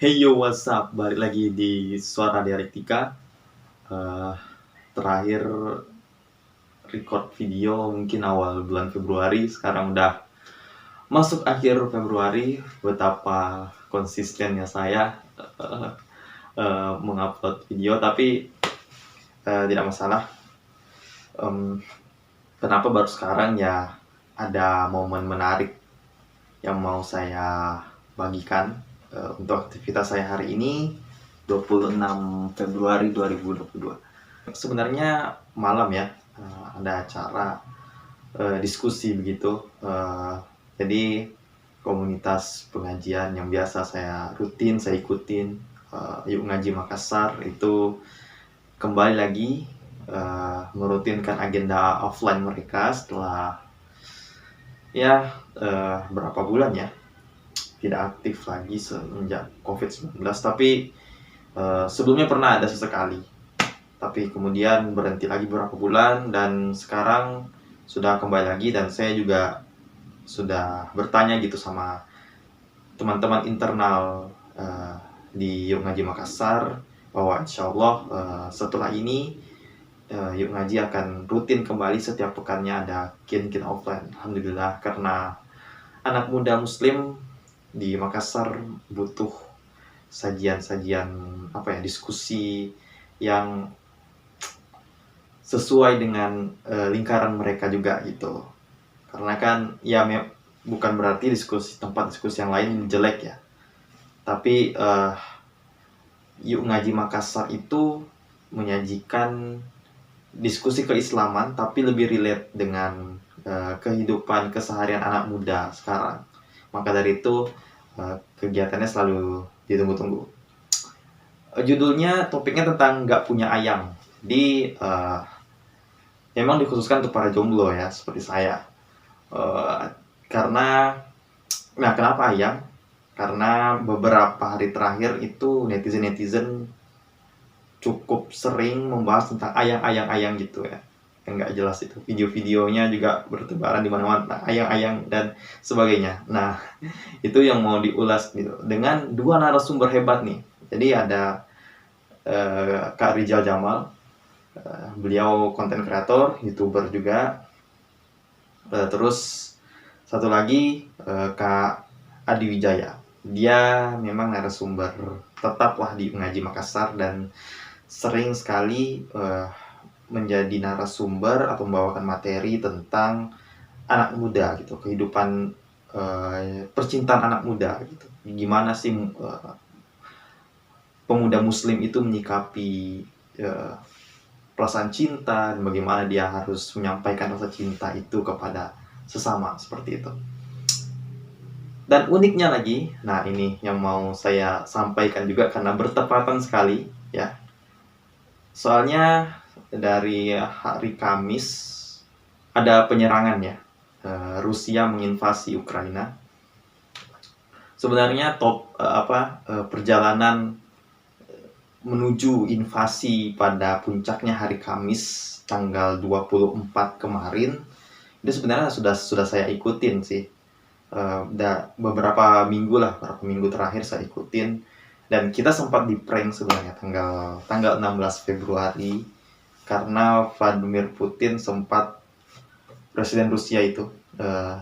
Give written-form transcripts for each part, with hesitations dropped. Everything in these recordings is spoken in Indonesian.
Hey yo, what's up? Balik lagi di Suara Dialektika. Eh, Terakhir record video mungkin awal bulan Februari. Sekarang udah masuk akhir Februari. Betapa konsistennya saya eh, mengupload video. Tapi tidak masalah. Kenapa baru sekarang ya? Ada momen menarik yang mau saya bagikan untuk aktivitas saya hari ini, 26 Februari 2022. Sebenarnya malam ya, ada acara diskusi begitu. Jadi komunitas pengajian yang biasa saya ikutin, Yuk Ngaji Makassar itu kembali lagi merutinkan agenda offline mereka setelah ya berapa bulan ya tidak aktif lagi semenjak COVID-19. Tapi sebelumnya pernah ada sesekali, tapi kemudian berhenti lagi beberapa bulan dan sekarang sudah kembali lagi. Dan saya juga sudah bertanya gitu sama teman-teman internal di Yuk Ngaji Makassar bahwa insya Allah setelah ini Yuk Ngaji akan rutin kembali setiap pekannya ada kin offline. Alhamdulillah, karena anak muda muslim di Makassar butuh sajian-sajian diskusi yang sesuai dengan lingkaran mereka juga gitu. Karena kan ya bukan berarti tempat diskusi yang lain jelek ya, tapi Yuk Ngaji Makassar itu menyajikan diskusi keislaman tapi lebih relate dengan kehidupan keseharian anak muda sekarang. Maka dari itu kegiatannya selalu ditunggu-tunggu. Judulnya, topiknya tentang nggak punya ayang. Memang dikhususkan untuk para jomblo ya, seperti saya. Karena, kenapa ayang? Karena beberapa hari terakhir itu netizen cukup sering membahas tentang ayang-ayang gitu ya, yang nggak jelas itu. Video-videonya juga bertebaran di mana-mana, ayang-ayang dan sebagainya. Nah, itu yang mau diulas gitu dengan dua narasumber hebat nih. Jadi ada Kak Rizal Jamal, beliau konten kreator, youtuber juga. Terus satu lagi Kak Adi Wijaya, dia memang narasumber tetaplah di Ngaji Makassar dan sering sekali menjadi narasumber atau membawakan materi tentang anak muda gitu, kehidupan percintaan anak muda gitu. Gimana sih pemuda muslim itu menyikapi perasaan cinta, dan bagaimana dia harus menyampaikan rasa cinta itu kepada sesama, seperti itu. Dan uniknya lagi, nah ini yang mau saya sampaikan juga karena bertepatan sekali ya. Soalnya dari hari Kamis ada penyerangan ya, Rusia menginvasi Ukraina. Sebenarnya perjalanan menuju invasi pada puncaknya hari Kamis tanggal 24 kemarin itu sebenarnya sudah saya ikutin sih. Beberapa minggu terakhir saya ikutin, dan kita sempat di prank sebenarnya tanggal 16 Februari karena Vladimir Putin Presiden Rusia itu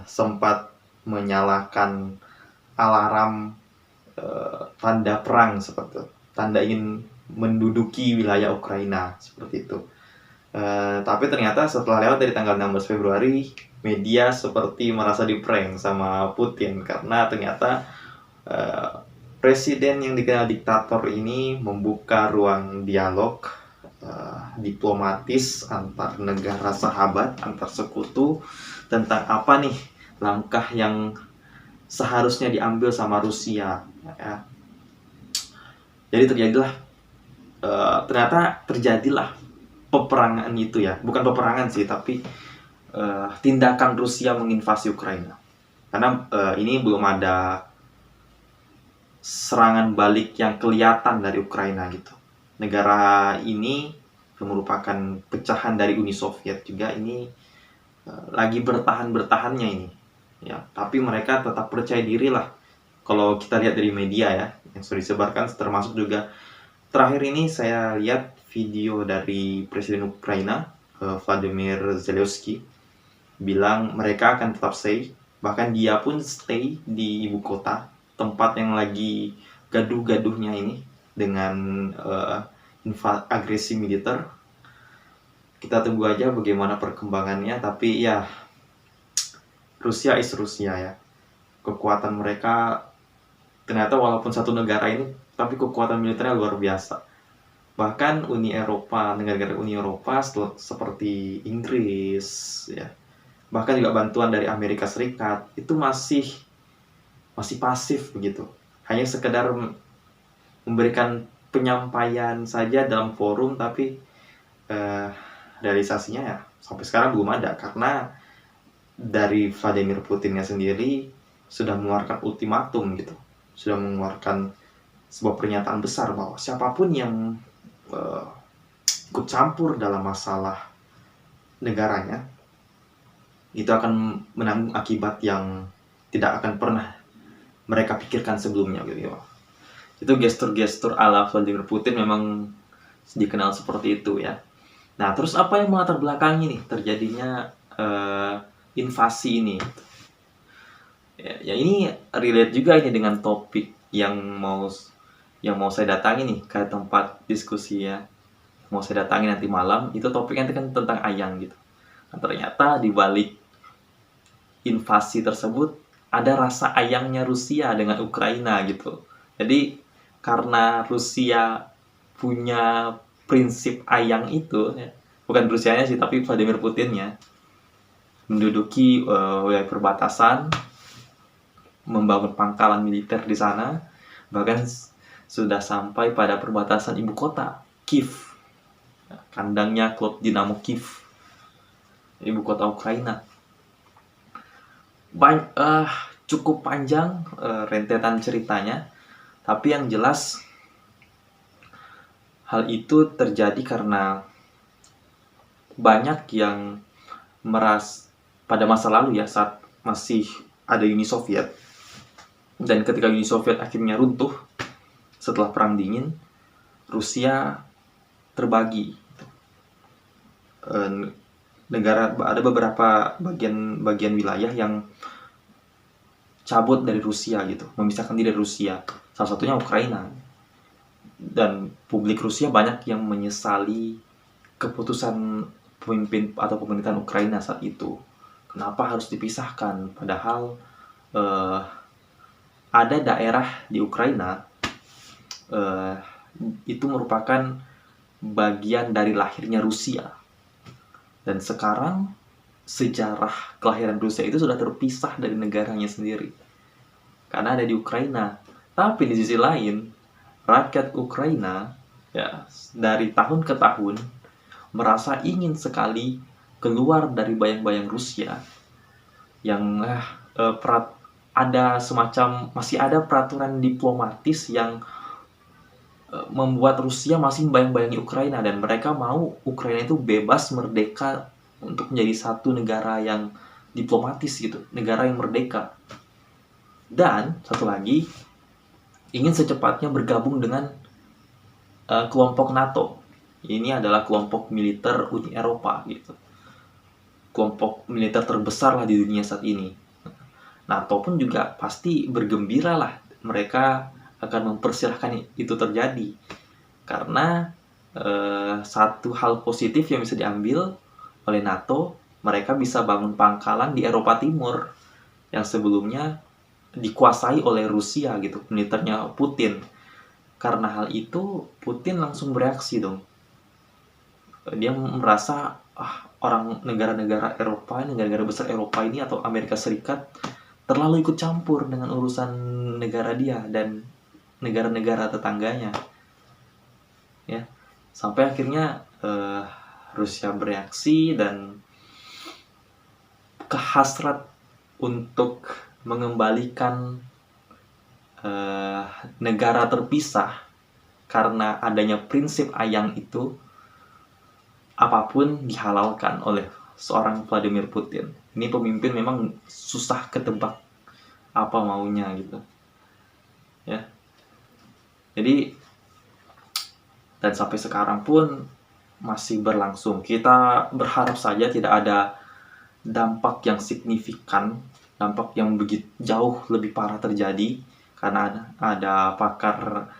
sempat menyalakan alarm tanda perang, seperti itu, tanda ingin menduduki wilayah Ukraina, seperti itu. Tapi ternyata setelah lewat dari tanggal 16 Februari, media seperti merasa di-prank sama Putin karena ternyata presiden yang dikenal diktator ini membuka ruang dialog diplomatis antar negara sahabat, antar sekutu, tentang apa nih langkah yang seharusnya diambil sama Rusia ya. Jadi ternyata terjadilah peperangan itu ya, bukan peperangan sih, tapi tindakan Rusia menginvasi Ukraina. Karena ini belum ada serangan balik yang kelihatan dari Ukraina gitu. Negara ini merupakan pecahan dari Uni Soviet juga, ini lagi bertahannya ini ya. Tapi mereka tetap percaya diri lah. Kalau kita lihat dari media ya, yang sudah disebarkan, termasuk juga terakhir ini saya lihat video dari Presiden Ukraina Vladimir Zelensky bilang mereka akan tetap stay, bahkan dia pun stay di ibu kota, tempat yang lagi gaduh-gaduhnya ini dengan agresi militer. Kita tunggu aja bagaimana perkembangannya, tapi ya Rusia is Rusia ya. Kekuatan mereka ternyata walaupun satu negara ini, tapi kekuatan militernya luar biasa. Bahkan Uni Eropa, negara-negara Uni Eropa seperti Inggris ya, bahkan juga bantuan dari Amerika Serikat itu masih pasif begitu. Hanya sekedar memberikan penyampaian saja dalam forum, tapi realisasinya ya sampai sekarang belum ada, karena dari Vladimir Putinnya sendiri sudah mengeluarkan ultimatum gitu, sudah mengeluarkan sebuah pernyataan besar bahwa siapapun yang ikut campur dalam masalah negaranya itu akan menanggung akibat yang tidak akan pernah mereka pikirkan sebelumnya gitu. Itu gestur-gestur ala Vladimir Putin memang dikenal seperti itu ya. Nah, terus apa yang melatar belakangi nih terjadinya invasi ini? Ya ini relate juga ini dengan topik yang mau saya datangi nih ke tempat diskusi ya. Mau saya datangi nanti malam, itu topiknya kan tentang ayang gitu. Nah, ternyata di balik invasi tersebut ada rasa ayangnya Rusia dengan Ukraina gitu. Jadi karena Rusia punya prinsip ayang itu ya, bukan Rusianya sih tapi Vladimir Putinnya, menduduki wilayah perbatasan, membangun pangkalan militer di sana, bahkan sudah sampai pada perbatasan ibu kota Kiev, kandangnya klub Dinamo Kiev, ibu kota Ukraina. Cukup panjang rentetan ceritanya, tapi yang jelas hal itu terjadi karena banyak yang pada masa lalu ya, saat masih ada Uni Soviet, dan ketika Uni Soviet akhirnya runtuh setelah Perang Dingin, Rusia terbagi. Negara, ada beberapa bagian wilayah yang cabut dari Rusia gitu, memisahkan diri dari Rusia. Salah satunya Ukraina. Dan publik Rusia banyak yang menyesali keputusan pemimpin atau pemerintahan Ukraina saat itu. Kenapa harus dipisahkan? Padahal ada daerah di Ukraina itu merupakan bagian dari lahirnya Rusia. Dan sekarang sejarah kelahiran Rusia itu sudah terpisah dari negaranya sendiri, karena ada di Ukraina. Tapi di sisi lain, rakyat Ukraina ya dari tahun ke tahun merasa ingin sekali keluar dari bayang-bayang Rusia yang masih ada peraturan diplomatis yang membuat Rusia masih membayang-bayangi Ukraina, dan mereka mau Ukraina itu bebas, merdeka untuk menjadi satu negara yang diplomatis gitu, negara yang merdeka. Dan satu lagi, ingin secepatnya bergabung dengan kelompok NATO. Ini adalah kelompok militer Uni Eropa gitu, kelompok militer terbesar lah di dunia saat ini. NATO pun juga pasti bergembira lah, mereka akan mempersilahkan itu terjadi, karena satu hal positif yang bisa diambil oleh NATO, mereka bisa bangun pangkalan di Eropa Timur yang sebelumnya dikuasai oleh Rusia gitu, militernya Putin. Karena hal itu Putin langsung bereaksi dong. Dia merasa orang negara-negara Eropa, negara-negara besar Eropa ini atau Amerika Serikat terlalu ikut campur dengan urusan negara dia dan negara-negara tetangganya ya, sampai akhirnya Rusia bereaksi dan kehasrat untuk mengembalikan negara terpisah karena adanya prinsip ayang itu, apapun dihalalkan oleh seorang Vladimir Putin. Ini pemimpin memang susah ketebak apa maunya gitu ya. Jadi dan sampai sekarang pun masih berlangsung. Kita berharap saja tidak ada dampak yang signifikan, dampak yang begitu jauh lebih parah terjadi, karena ada pakar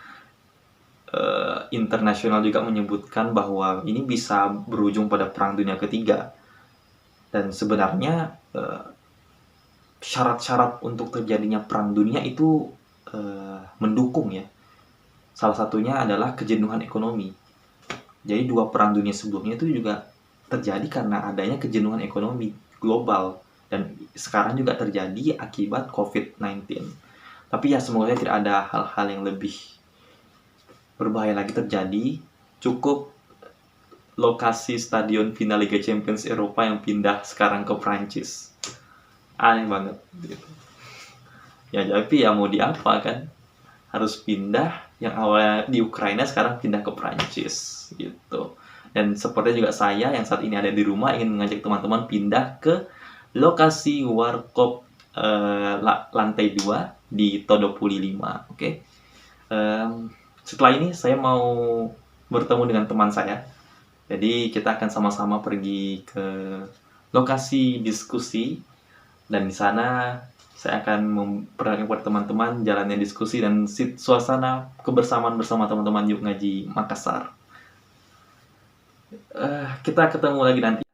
internasional juga menyebutkan bahwa ini bisa berujung pada Perang Dunia Ketiga. Dan sebenarnya syarat-syarat untuk terjadinya Perang Dunia itu mendukung ya. Salah satunya adalah kejenuhan ekonomi. Jadi 2 perang dunia sebelumnya itu juga terjadi karena adanya kejenuhan ekonomi global. Dan sekarang juga terjadi akibat COVID-19. Tapi ya semoga tidak ada hal-hal yang lebih berbahaya lagi terjadi. Cukup lokasi stadion final Liga Champions Eropa yang pindah sekarang ke Prancis. Aneh banget gitu. Ya tapi ya mau diapa kan, harus pindah. Yang awalnya di Ukraina sekarang pindah ke Prancis gitu. Dan sepertinya juga saya yang saat ini ada di rumah ingin mengajak teman-teman pindah ke lokasi Warkop lantai 2 di Todopuli 5. Oke. Setelah ini saya mau bertemu dengan teman saya. Jadi kita akan sama-sama pergi ke lokasi diskusi, dan di sana saya akan memperkenalkan kepada teman-teman jalannya diskusi dan suasana kebersamaan bersama teman-teman Yuk Ngaji Makassar. Kita ketemu lagi nanti.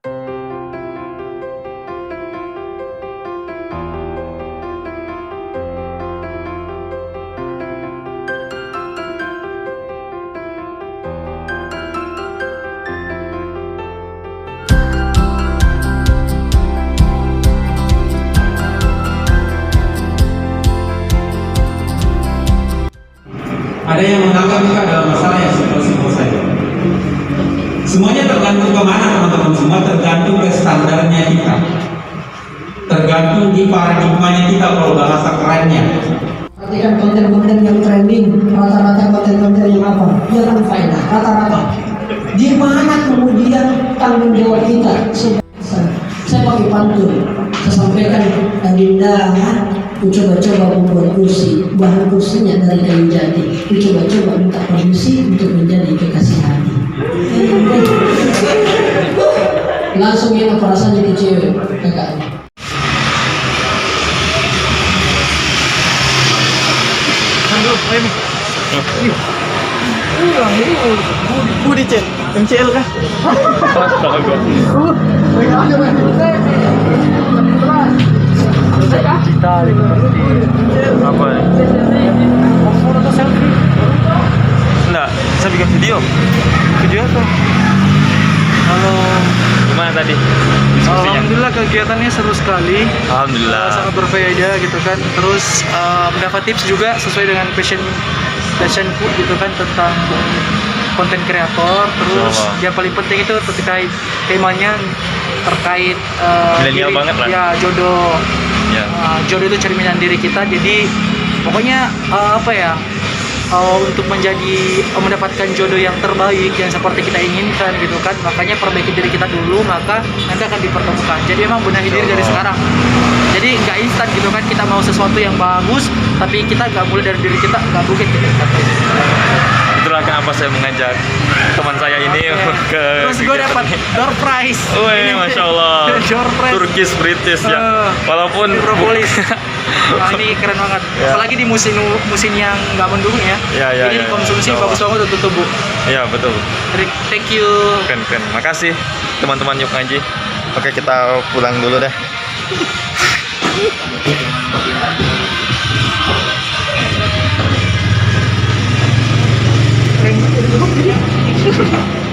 Ada yang menganggap itu adalah masalah yang simpel-simpel saja. Semuanya tergantung kemana teman-teman, semua tergantung ke standarnya kita, tergantung di paradigmanya kita kalau bahasa kerennya. Perhatikan konten-konten yang trending, rata-rata konten-konten yang apa? Yang unfaedah, rata-rata. Di mana kemudian tanggung jawab kita? Saya pakai pantun, saya sampaikan, Adinda, ku coba-coba membuat kursi, bahan kursinya dari kayu jati. Ku coba-coba minta permisi untuk menjadi kekasih hati. Langsung enak rasanya ke cewek, kakaknya. Budi cek, MCL kah? Apa ya? Enggak, saya bikin video. Video apa? Halo. Gimana tadi diskusinya? Alhamdulillah kegiatannya seru sekali. Alhamdulillah. Sangat berfaedah gitu kan. Terus mendapat tips juga sesuai dengan passionku gitu kan, tentang konten kreator. Terus yang paling penting itu terkait temanya, terkait milenial banget lah. Ya, jodoh. Ya. Jodoh itu cerminan diri kita. Jadi pokoknya untuk mendapatkan jodoh yang terbaik yang seperti kita inginkan gitu kan, makanya perbaiki diri kita dulu, maka nanti akan dipertemukan. Jadi memang benahi diri dari sekarang. Jadi nggak instan gitu kan, kita mau sesuatu yang bagus tapi kita nggak mulai dari diri kita, nggak mungkin gitu. Itulah kenapa saya mengajak teman saya ini ke. Terus gue dapat door prize. Wih, masya Allah. Door prize. Turkish British ya. Walaupun Propolis. Nah, ini keren banget. Ya. Apalagi di musim yang nggak mendukung ya. Jadi dikonsumsi bagus banget untuk tubuh. Iya betul. Thank you. Keren. Makasih teman-teman Yuk Ngaji. Oke, kita pulang dulu deh. Thank you.